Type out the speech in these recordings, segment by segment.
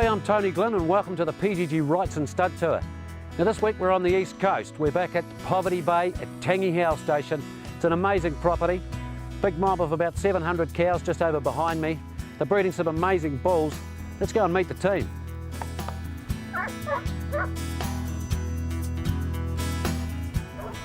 G'day, I'm Tony Glynn and welcome to the PGG Wrightson Stud Tour. Now this week we're on the east coast. We're back at Poverty Bay at Tangihau Station. It's an amazing property. Big mob of about 700 cows just over behind me. They're breeding some amazing bulls. Let's go and meet the team.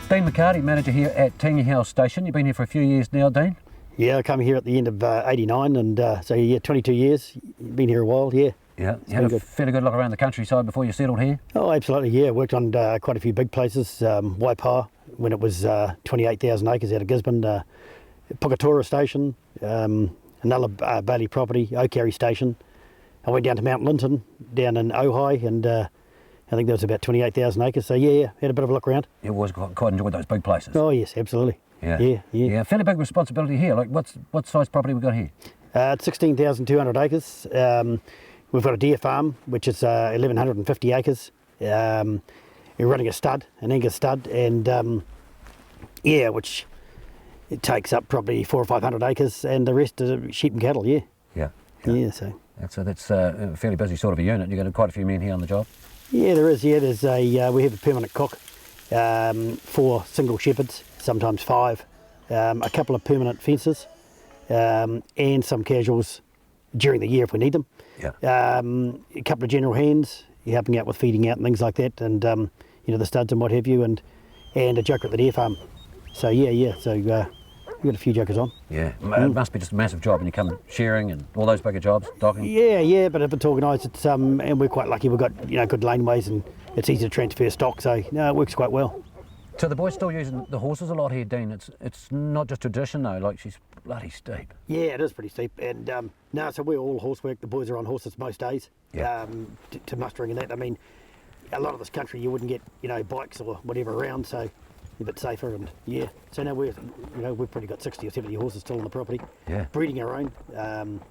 Dean McCarty, manager here at Tangihau Station. You've been here for a few years now, Dean? Yeah, I came here at the end of '89, and so yeah, 22 years. Been here a while, yeah. Yeah, you had a fairly good look around the countryside before you settled here? Oh, absolutely, yeah. Worked on quite a few big places. Waipawa, when it was 28,000 acres out of Gisborne. Pukatora Station, another Bailey property, Oakari Station. I went down to Mount Linton, down in Ojai, and I think that was about 28,000 acres. So yeah, had a bit of a look around. You always quite enjoyed those big places? Oh yes, absolutely. Yeah, fairly big responsibility here. Like, what size property we got here? It's 16,200 acres. We've got a deer farm, which is 1,150 acres. We're running a stud, an Angus stud, and which it takes up probably 400 or 500 acres, and the rest is sheep and cattle. Yeah. So that's a fairly busy sort of a unit. You've got quite a few men here on the job. Yeah, there is. Yeah, there's we have a permanent cook, 4 single shepherds, sometimes 5, a couple of permanent fences, and some casuals during the year if we need them. Yeah. A couple of general hands, helping out with feeding out and things like that, and the studs and what have you, and a joker at the deer farm. So yeah. So we've got a few jokers on. Yeah, it must be just a massive job when you come shearing and all those bigger jobs, docking. Yeah, but if it's organised, it's and we're quite lucky. We've got good laneways, and it's easy to transfer stock. So no, it works quite well. So the boys still using the horses a lot here, Dean. It's not just tradition though. Like, she's bloody steep. Yeah, it is pretty steep, and so we're all horse work. The boys are on horses most days. Yeah. To mustering and that. I mean, a lot of this country you wouldn't get bikes or whatever around, so a bit safer. And yeah, so now we've probably got 60 or 70 horses still on the property. Yeah. Breeding our own.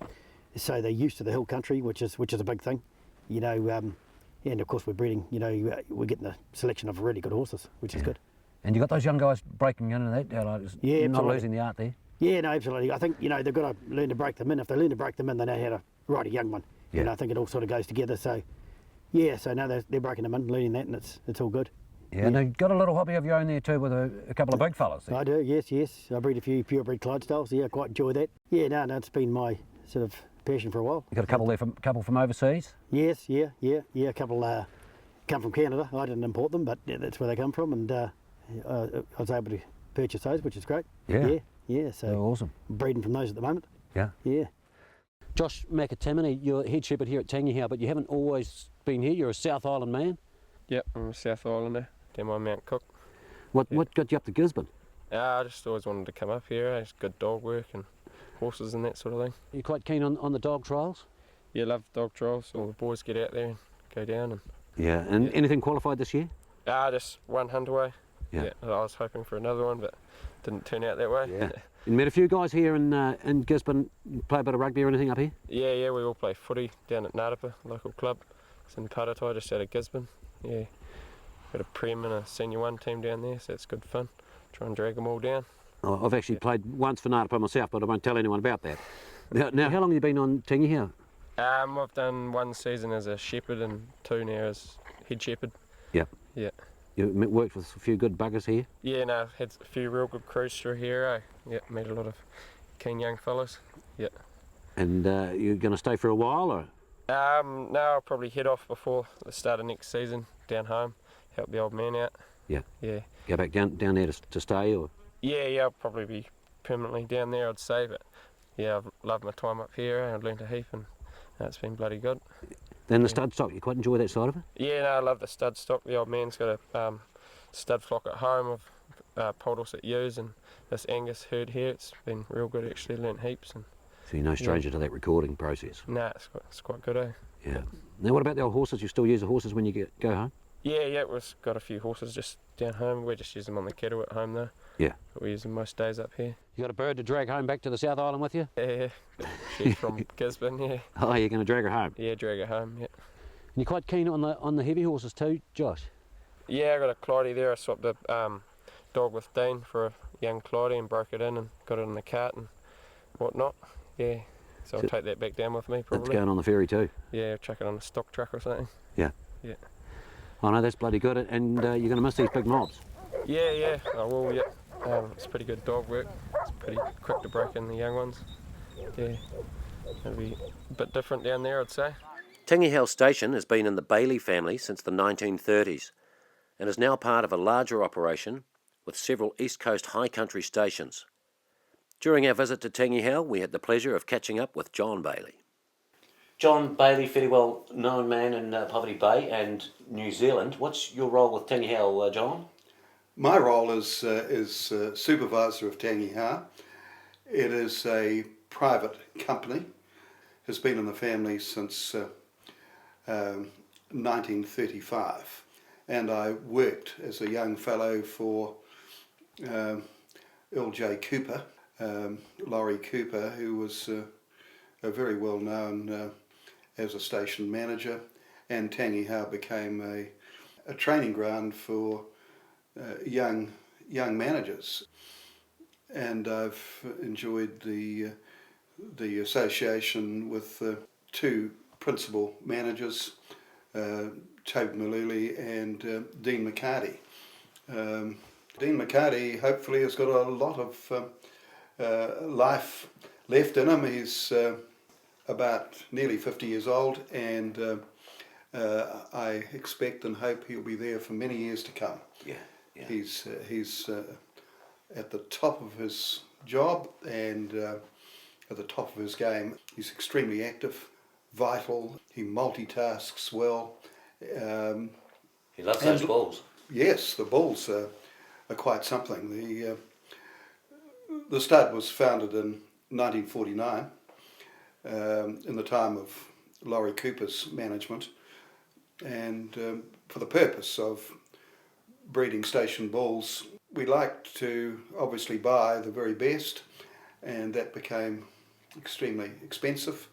So they're used to the hill country, which is a big thing. And of course we're breeding. We're getting a selection of really good horses, which is good. And you got those young guys breaking in and that, not losing the art there. Yeah, no, absolutely. I think they've got to learn to break them in. If they learn to break them in, they know how to ride a young one. Yeah. I think it all sort of goes together. So yeah, so now they're breaking them in, learning that, and it's all good. Yeah, and you've got a little hobby of your own there too with a couple of big fellas there. I do, yes. I breed a few purebred Clydesdales. Yeah, I quite enjoy that. Yeah, no, it's been my sort of passion for a while. You got a couple there couple from overseas? Yes, yeah. A couple come from Canada. I didn't import them, but that's where they come from, and I was able to purchase those, which is great. Yeah. So they're awesome. Breeding from those at the moment. Yeah. Josh McAtamini, you're head shepherd here at Tangihau, but you haven't always been here. You're a South Island man. Yep, I'm a South Islander, down by Mount Cook. What got you up to Gisborne? I just always wanted to come up here. It's good dog work and horses and that sort of thing. You're quite keen on the dog trials? Yeah, love dog trials. All the boys get out there and go down. And yeah, and anything qualified this year? Just one hunt away. Yeah. I was hoping for another one, but didn't turn out that way. Yeah. You met a few guys here in Gisborne. Play a bit of rugby or anything up here? Yeah, we all play footy down at Ngarapa, local club. It's in Paratai, just out of Gisborne. Yeah, got a Prem and a Senior 1 team down there, so it's good fun. Try and drag them all down. Oh, I've actually played once for Ngarapa myself, but I won't tell anyone about that. Now how long have you been on Tangihau? I've done 1 season as a shepherd and 2 now as head shepherd. Yeah. You worked with a few good buggers here? Yeah, no, I've had a few real good crews through here. Met a lot of keen young fellas. Yeah. And you're going to stay for a while, or? No, I'll probably head off before the start of next season, down home, help the old man out. Yeah. Yeah. Go back down there to stay, or? Yeah, I'll probably be permanently down there, I'd say, but yeah, I've loved my time up here. I've learned a heap, and it's been bloody good. Then the stud stock, you quite enjoy that side of it? Yeah, no, I love the stud stock. The old man's got a stud flock at home of poodles at ewes, and this Angus herd here, it's been real good actually, learnt heaps. And so you're no stranger to that recording process? Nah, it's quite good, eh? Yeah. Now what about the old horses? You still use the horses when you go home? Yeah, we've got a few horses just down home. We just use them on the cattle at home though. Yeah. But we use them most days up here. You got a bird to drag home back to the South Island with you? Yeah. She's from Gisborne, yeah. Oh, you're going to drag her home? Yeah, drag her home, yeah. And you're quite keen on the heavy horses too, Josh? Yeah, I got a Clydie there. I swapped a dog with Dean for a young Clydie and broke it in and got it in the cart and whatnot. Yeah, So I'll take that back down with me probably. It's going on the ferry too. Yeah, chuck it on a stock truck or something. Yeah. Yeah. I know, that's bloody good. And you're going to miss these big mobs. Yeah, I will, yeah. It's pretty good dog work. It's pretty quick to break in the young ones. Yeah, it'll be a bit different down there, I'd say. Tangihau Station has been in the Bailey family since the 1930s and is now part of a larger operation with several East Coast high country stations. During our visit to Tangihau, we had the pleasure of catching up with John Bailey. John Bailey, fairly well known man in Poverty Bay and New Zealand. What's your role with Tangihau, John? My role is supervisor of Tangihau. It is a private company. Has been in the family since 1935, and I worked as a young fellow for L.J. Cooper, Laurie Cooper, who was a very well known as a station manager, and Tangihau became a training ground for young managers, and I've enjoyed the association with two principal managers, Toby Maluli and Dean McCarty. Dean McCarty hopefully has got a lot of life left in him. He's about nearly 50 years old, and I expect and hope he'll be there for many years to come. Yeah. He's at the top of his job and at the top of his game. He's extremely active, vital. He multitasks well. He loves those bulls. Yes, the bulls are quite something. The stud was founded in 1949 in the time of Laurie Cooper's management, and for the purpose of breeding station bulls. We liked to obviously buy the very best, and that became extremely expensive,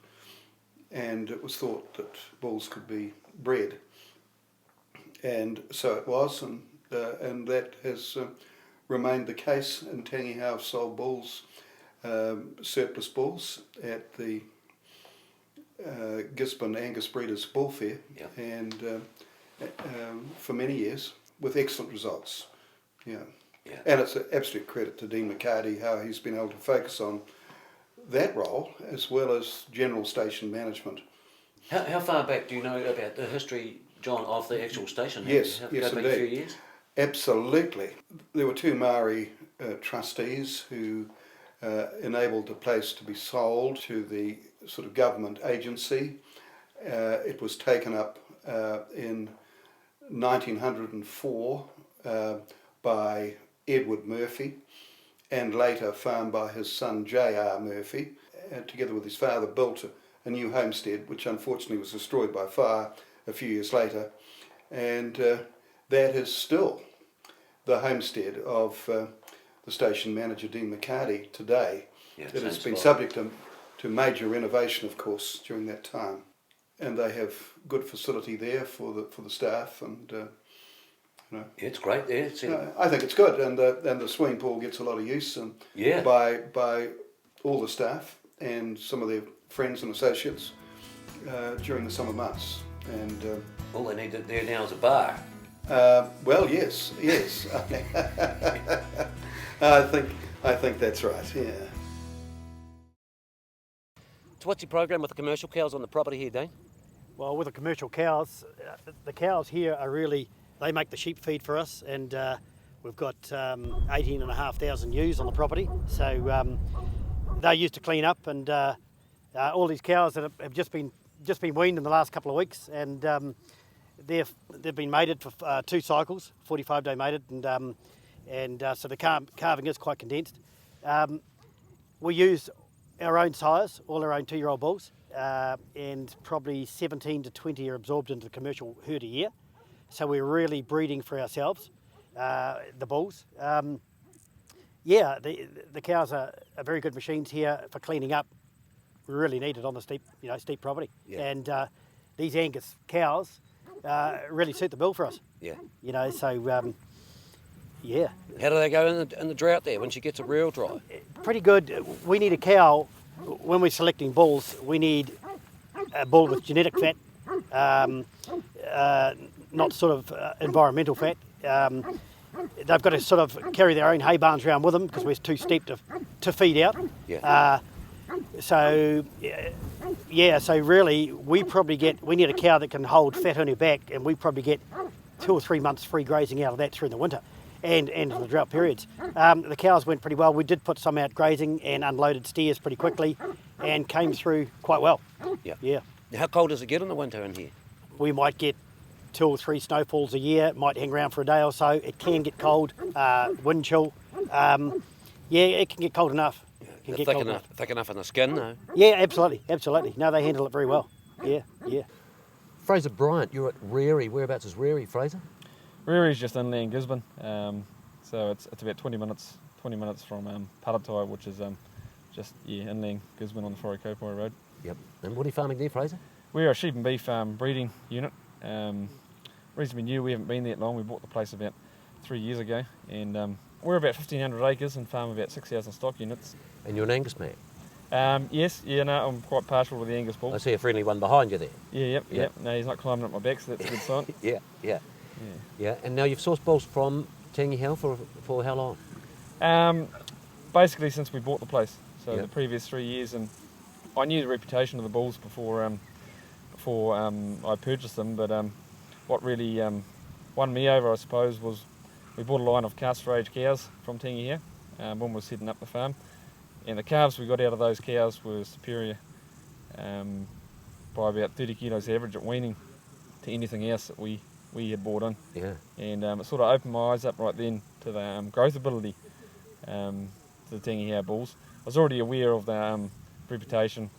and it was thought that bulls could be bred, and so it was, and that has remained the case. In Tangihau, sold bulls, surplus bulls, at the Gisborne Angus Breeders' Bull Fair, and for many years, with excellent results. Yeah. And it's an absolute credit to Dean McCarty how he's been able to focus on that role as well as general station management. How far back do you know about the history, John, of the actual station? Yes, yes, indeed. A few years? Absolutely. There were two Maori trustees who enabled the place to be sold to the sort of government agency. It was taken up in 1904 by Edward Murphy, and later farmed by his son J.R. Murphy, together with his father built a new homestead, which unfortunately was destroyed by fire a few years later, and that is still the homestead of the station manager Dean McCarty today. It has been subject to major renovation, of course, during that time, and they have good facility there for the staff, and you know, it's great there. I think it's good, and the swimming pool gets a lot of use, and by all the staff and some of their friends and associates during the summer months. And all they need there now is a bar. Well, yes, I think that's right. Yeah. So what's your program with the commercial cows on the property here, Dean? Well, with the commercial cows, the cows here are really, they make the sheep feed for us, and we've got 18,500 ewes on the property, so they're used to clean up, and all these cows that have just been weaned in the last couple of weeks, and they've been mated for 2 cycles, 45-day mated, and so the calving is quite condensed. We use our own sires, all our own 2-year-old bulls, and probably 17 to 20 are absorbed into the commercial herd a year. So we're really breeding for ourselves, the bulls. The cows are very good machines here for cleaning up. We really need it on the steep property. Yeah. And these Angus cows really suit the bill for us. Yeah. Yeah. How do they go in the drought there when she gets it real dry? Pretty good. We need a cow when we're selecting bulls, we need a bull with genetic fat, not sort of environmental fat. They've got to sort of carry their own hay barns around with them because we're too steep to feed out. Yeah. So really we need a cow that can hold fat on her back, and we probably get 2 or 3 months free grazing out of that through the winter and in the drought periods. The cows went pretty well. We did put some out grazing and unloaded steers pretty quickly and came through quite well. Yeah. How cold does it get in the winter in here? We might get 2 or 3 snowfalls a year. It might hang around for a day or so. It can get cold, wind chill. It can get cold enough. Thick enough in the skin, though. Yeah, absolutely. No, they handle it very well. Yeah. Fraser Bryant, you're at Reary. Whereabouts is Reary, Fraser? Reary's just inland Gisborne, so it's about 20 minutes from Paratai, which is just inland Gisborne on the Wharekaupai Road. Yep. And what are you farming there, Fraser? We're a sheep and beef breeding unit. Reasonably new, we haven't been there long. We bought the place about 3 years ago, and we're about 1,500 acres and farm about 6,000 stock units. And you're an Angus man? Yes, I'm quite partial to the Angus bull. I see a friendly one behind you there. Yep. No, he's not climbing up my back, so that's a good sign. Yeah. And now you've sourced bulls from Tangihau for how long? Basically since we bought the place, so the previous 3 years, and I knew the reputation of the bulls before I purchased them, but what really won me over, I suppose, was we bought a line of castrate cows from Tangihau when we were setting up the farm, and the calves we got out of those cows were superior by about 30 kilos average at weaning to anything else that we had bought in. Yeah. And it sort of opened my eyes up right then to the growth ability to the Tangihau bulls. I was already aware of the reputation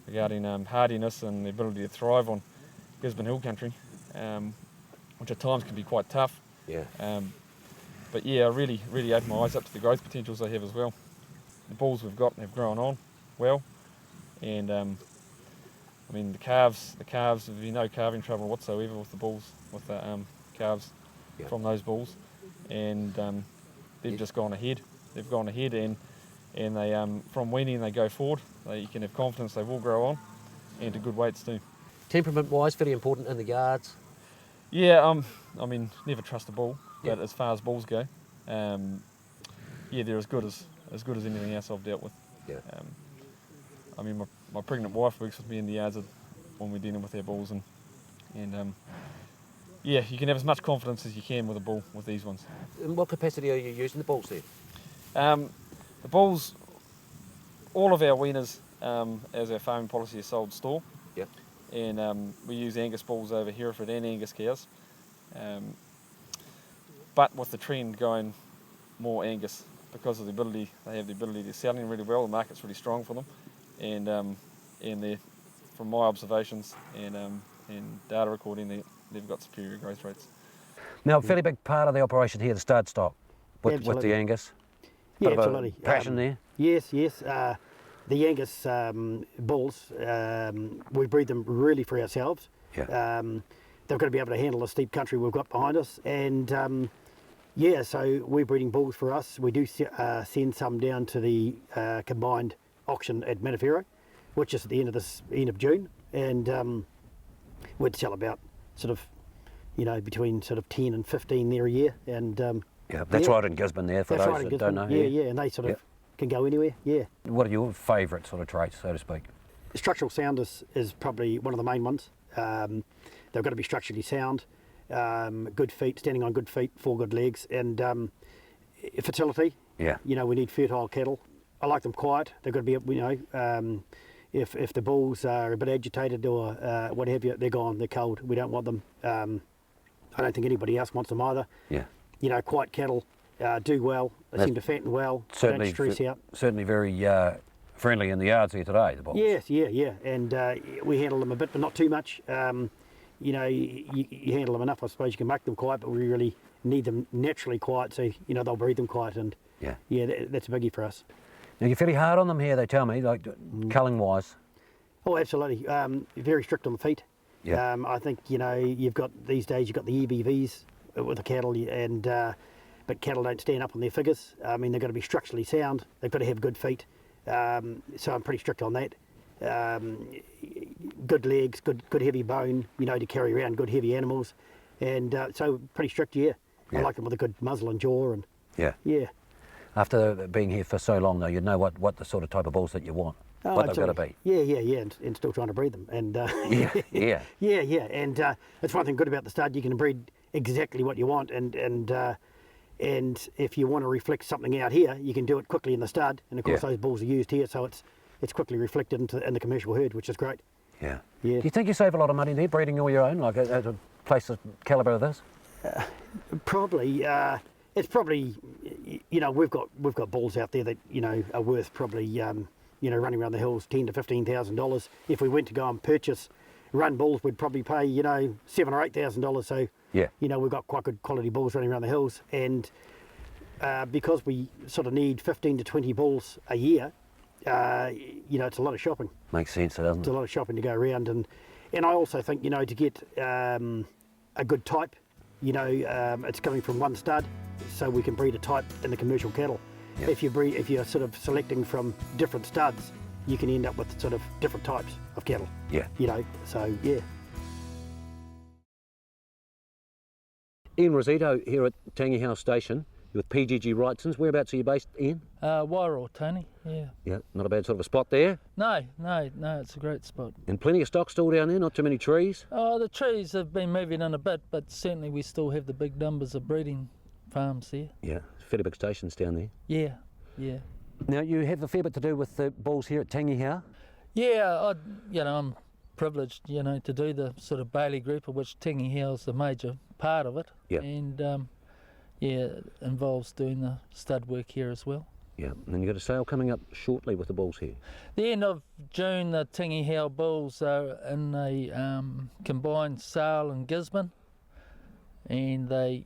regarding hardiness and the ability to thrive on Gisborne Hill country, which at times can be quite tough. Yeah. But yeah, really opened my eyes up to the growth potentials they have as well. The bulls we've got have grown on well, and the calves, there's been no calving trouble whatsoever with the bulls, with the calves from those bulls, and they've just gone ahead. They've gone ahead, and they from weaning they go forward. You can have confidence they will grow on, and to good weights too. Temperament-wise, very important in the yards. Yeah, never trust a bull, but as far as bulls go, they're as good as anything else I've dealt with. Yeah. My pregnant wife works with me in the yards when we're dealing with our bulls, and you can have as much confidence as you can with a bull with these ones. In what capacity are you using the bulls there? The bulls, all of our weaners, as our farming policy, is sold store. Yep. And we use Angus bulls over Hereford and Angus cows. But with the trend going more Angus, because of they have the ability to sell in really well. The market's really strong for them, and they, from my observations and data recording, they've got superior growth rates. Now, a fairly big part of the operation here, the stud stock, with the Angus. Yeah, Bit of a absolutely. passion there. Yes. The Angus bulls, we breed them really for ourselves. Yeah. They've got to be able to handle the steep country we've got behind us, and so we're breeding bulls for us. We do send some down to the combined auction at Manawhero, which is at the end of June, and we'd sell about sort of, between sort of 10 and 15 there a year, and that's right in Gisborne there, for those that don't know. Yeah, and they sort of can go anywhere, What are your favourite sort of traits, so to speak? Structural soundness is probably one of the main ones. They've got to be structurally sound, good feet, standing on good feet, 4 good legs, and fertility. Yeah. We need fertile cattle. I like them quiet. They've got to be, if the bulls are a bit agitated or what have you, they're gone, they're cold. We don't want them. I don't think anybody else wants them either. Yeah. Quiet cattle do well. They seem to fatten well. Certainly, don't stress out. Certainly very friendly in the yards here today, the bulls. Yes, yeah. And we handle them a bit, but not too much. You handle them enough, I suppose you can make them quiet, but we really need them naturally quiet, so they'll breed them quiet, and that's a biggie for us. Now you're fairly hard on them here, they tell me, like culling wise. Oh, absolutely. Very strict on the feet. Yeah. I think you've got these days you've got the EBVs with the cattle, and but cattle don't stand up on their figures. They've got to be structurally sound. They've got to have good feet. So I'm pretty strict on that. Good legs, good heavy bone, you know, to carry around good heavy animals, and so pretty strict. Yeah, I like them with a good muzzle and jaw, and yeah. After being here for so long, though, you know what the sort of type of bulls that you want, what they've got to be. Yeah, and still trying to breed them, and yeah, and that's one thing good about the stud. You can breed exactly what you want, and if you want to reflect something out here, you can do it quickly in the stud, and of course those bulls are used here, so it's quickly reflected in the commercial herd, which is great. Yeah. Yeah. Do you think you save a lot of money there, breeding all your own, like at a place of calibre of this? Probably. It's probably, you know, we've got bulls out there that, you know, are worth probably, you know, running around the hills $10,000 to $15,000. If we went to go and purchase run bulls, we'd probably pay, you know, $7,000 or $8,000. So you know, we've got quite good quality bulls running around the hills, and because we sort of need 15 to 20 bulls a year. You know, it's a lot of shopping. Makes sense, doesn't it? It's a lot of shopping to go around, and I also think, you know, to get a good type, you know, it's coming from one stud, so we can breed a type in the commercial cattle. If you're sort of selecting from different studs, you can end up with sort of different types of cattle. Yeah. You know, so yeah. Ian Rosito here at Tangihau Station. You're with PGG Wrightsons. Whereabouts are you based, Ian? Wairau, Tony, yeah. Yeah, not a bad sort of a spot there. No, it's a great spot. And plenty of stock still down there, not too many trees? Oh, the trees have been moving in a bit, but certainly we still have the big numbers of breeding farms there. Yeah, fairly big stations down there. Yeah. Now, you have a fair bit to do with the bulls here at Tangihau? Yeah, you know, I'm privileged, you know, to do the sort of Bailey group, of which Tangihau's a major part of it. Yeah. And it involves doing the stud work here as well. Yeah, and then you've got a sale coming up shortly with the bulls here. The end of June, the Tangihau bulls are in a combined sale in Gisborne, and they,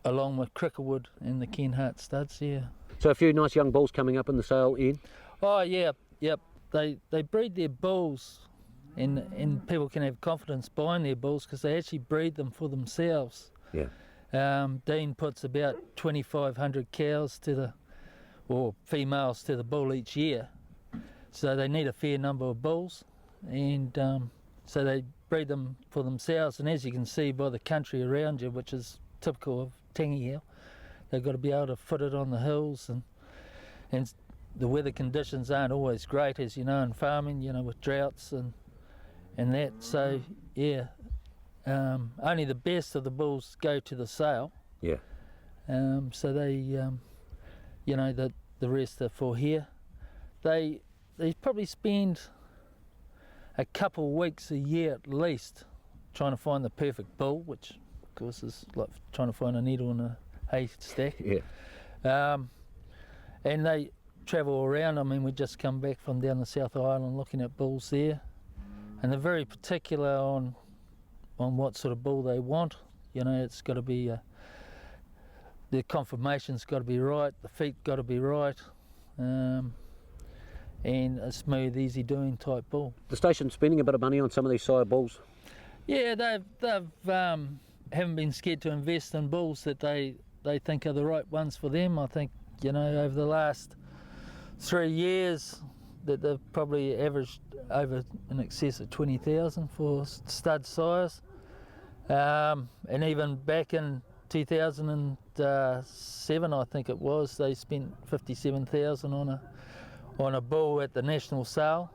along with Cricklewood and the Ken Hart studs, yeah. So a few nice young bulls coming up in the sale, Ian? Oh yeah, yep. They breed their bulls, and people can have confidence buying their bulls because they actually breed them for themselves. Yeah. Dean puts about 2,500 cows or females to the bull each year, so they need a fair number of bulls, and so they breed them for themselves. And as you can see by the country around you, which is typical of Tangihau, they've got to be able to foot it on the hills, and the weather conditions aren't always great, as you know, in farming, you know, with droughts and that. So yeah. Only the best of the bulls go to the sale. Yeah. So they, you know, the rest are for here. They probably spend a couple of weeks a year at least trying to find the perfect bull, which of course is like trying to find a needle in a haystack. Yeah. And they travel around. I mean, we just come back from down the South Island looking at bulls there, and they're very particular on what sort of bull they want. You know, it's got to be, the conformation's got to be right, the feet got to be right, and a smooth, easy doing type bull. The station's spending a bit of money on some of these sire bulls? Yeah, they've haven't been scared to invest in bulls that they think are the right ones for them. I think, you know, over the last 3 years that they've probably averaged over in excess of 20,000 for stud sires. And even back in 2007, I think it was, they spent 57,000 on a bull at the national sale.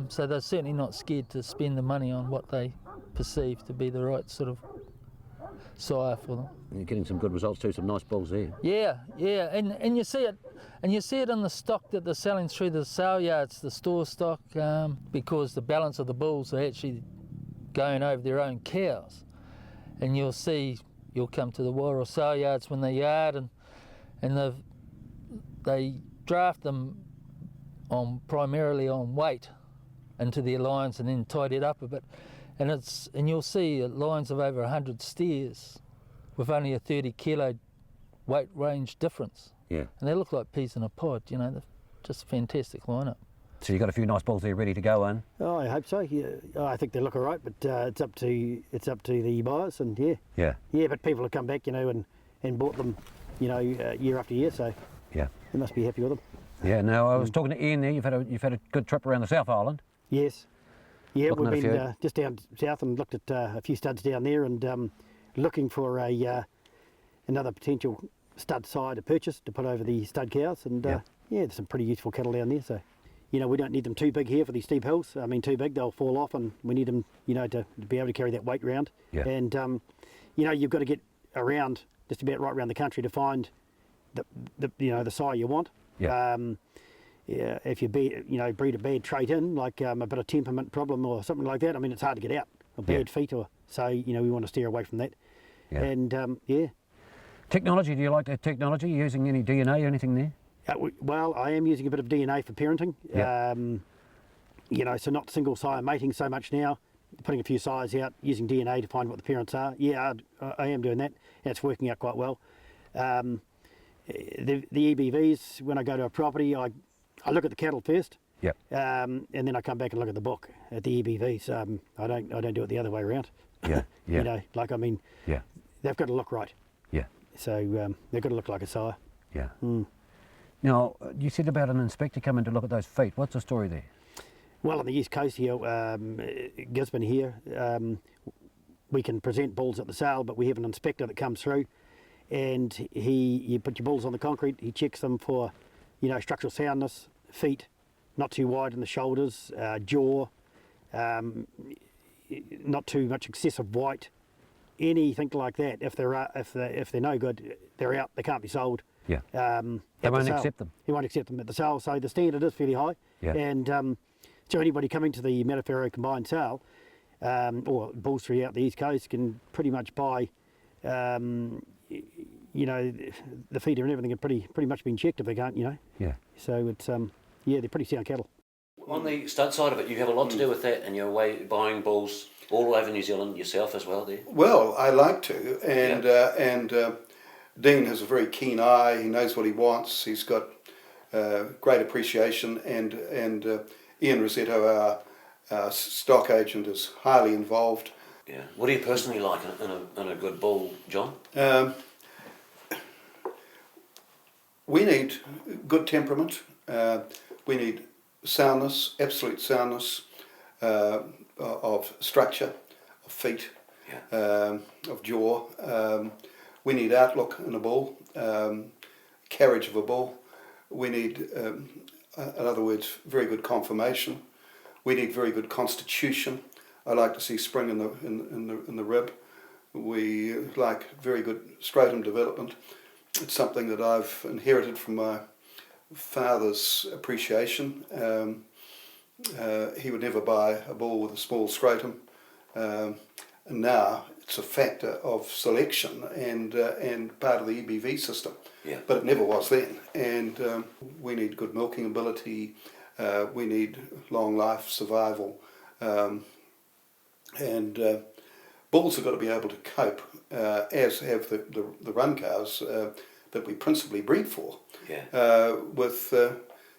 So they're certainly not scared to spend the money on what they perceive to be the right sort of sire for them. You're getting some good results too, some nice bulls there. Yeah, and you see it, in the stock that they're selling through the sale yards, the store stock, because the balance of the bulls are actually going over their own cows. And you'll come to the Wairau sale yards when they yard, and they draft them primarily on weight into their lines and then tidy it up a bit. And you'll see lines of over 100 steers with only a 30 kilo weight range difference. Yeah. And they look like peas in a pod, you know, they're just a fantastic lineup. So you've got a few nice bulls there ready to go, Ian? Oh, I hope so. Yeah, I think they look all right, but it's up to the buyers, and yeah. But people have come back, you know, and bought them, you know, year after year, so yeah, they must be happy with them. Yeah, now I was talking to Ian there, you've had a good trip around the South Island. Yes. Yeah, Looking we've at a been few. just down south and looked at a few studs down there, and looking for another potential stud sire to purchase to put over the stud cows. And Yeah. yeah, there's some pretty useful cattle down there. So, you know, we don't need them too big here for these steep hills. I mean, too big, they'll fall off, and we need them, you know, to be able to carry that weight round. Yeah. And, you know, you've got to get around, just about right around the country to find the sire you want. Yeah. Yeah, if you breed a bad trait in, like a bit of temperament problem or something like that, I mean, it's hard to get out. Or bad feet, or so, you know, we want to steer away from that. Yeah. And yeah. Technology, do you like that technology? Using any DNA or anything there? Well, I am using a bit of DNA for parenting. Yeah. You know, so not single sire mating so much now, putting a few sires out, using DNA to find what the parents are. Yeah, I am doing that. And it's working out quite well. The EBVs, when I go to a property, I look at the cattle first. Yep. And then I come back and look at the book at the EBVs. I don't do it the other way around. Yeah, yeah. You know, like, I mean, Yeah, they've got to look right. yeah, So they've got to look like a sire. yeah. Mm. Now, you said about an inspector coming to look at those feet. What's the story there? Well, on the east coast here, Gisborne here, we can present bulls at the sale, but we have an inspector that comes through, and you put your bulls on the concrete. He checks them for, you know, structural soundness, feet, not too wide in the shoulders, jaw, not too much excessive white, anything like that. If they're no good, they're out. They can't be sold. Yeah. They won't accept them. He won't accept them at the sale. So the standard is fairly high. Yeah. And so anybody coming to the Matafaro combined sale, or bulls throughout the east coast, can pretty much buy, you know, the feeder and everything are pretty much been checked if they can't, you know. Yeah. So it's yeah, they're pretty sound cattle. On the stud side of it, you have a lot to do with that, and you're away buying bulls all over New Zealand yourself as well there. Well, I like to, and Dean has a very keen eye. He knows what he wants. He's got great appreciation, and Ian Rosetto, our stock agent, is highly involved. Yeah. What do you personally like in a good bull, John? We need good temperament. We need soundness, absolute soundness of structure, of feet, of jaw. We need outlook in a bull, carriage of a bull. We need, in other words, very good conformation. We need very good constitution. I like to see spring in the rib. We like very good scrotum development. It's something that I've inherited from my father's appreciation. He would never buy a bull with a small scrotum, and now it's a factor of selection and part of the EBV system. Yeah. But it never was then. And we need good milking ability. We need long life, survival, and bulls have got to be able to cope, as have the run cows that we principally breed for. Yeah. With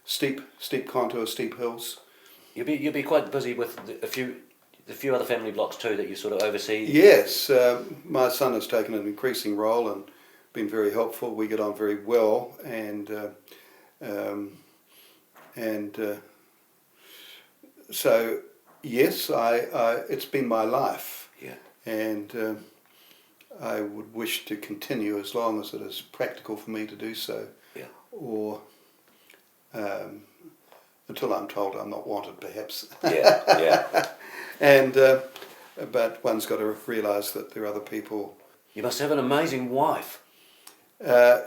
steep contour, steep hills. You'll be quite busy with the few other family blocks too that you sort of oversee. Yes, my son has taken an increasing role and been very helpful. We get on very well, and so yes, it's been my life. Yeah. And I would wish to continue as long as it is practical for me to do so. Yeah. Or until I'm told I'm not wanted, perhaps. Yeah, yeah. And but one's got to realise that there are other people. You must have an amazing wife.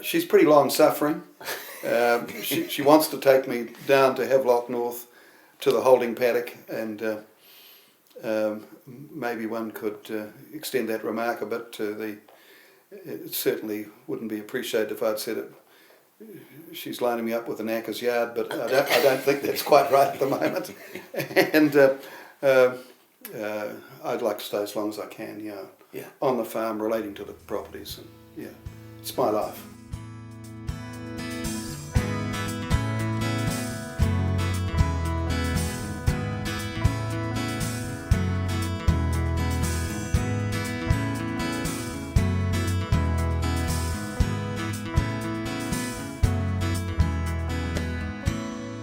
She's pretty long-suffering. She wants to take me down to Havelock North to the holding paddock, and maybe one could extend that remark a bit to it certainly wouldn't be appreciated if I'd said it. She's lining me up with an acre's yard, but I don't think that's quite right at the moment. And I'd like to stay as long as I can, Yeah. on the farm, relating to the properties, and yeah, it's my life.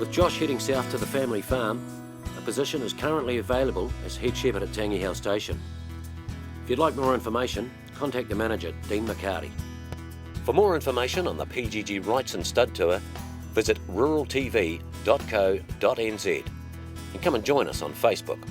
With Josh heading south to the family farm, a position is currently available as head shepherd at Tangihau Station. If you'd like more information, contact the manager, Dean McCarty. For more information on the PGG Wrightson Stud Tour, visit ruraltv.co.nz and come and join us on Facebook.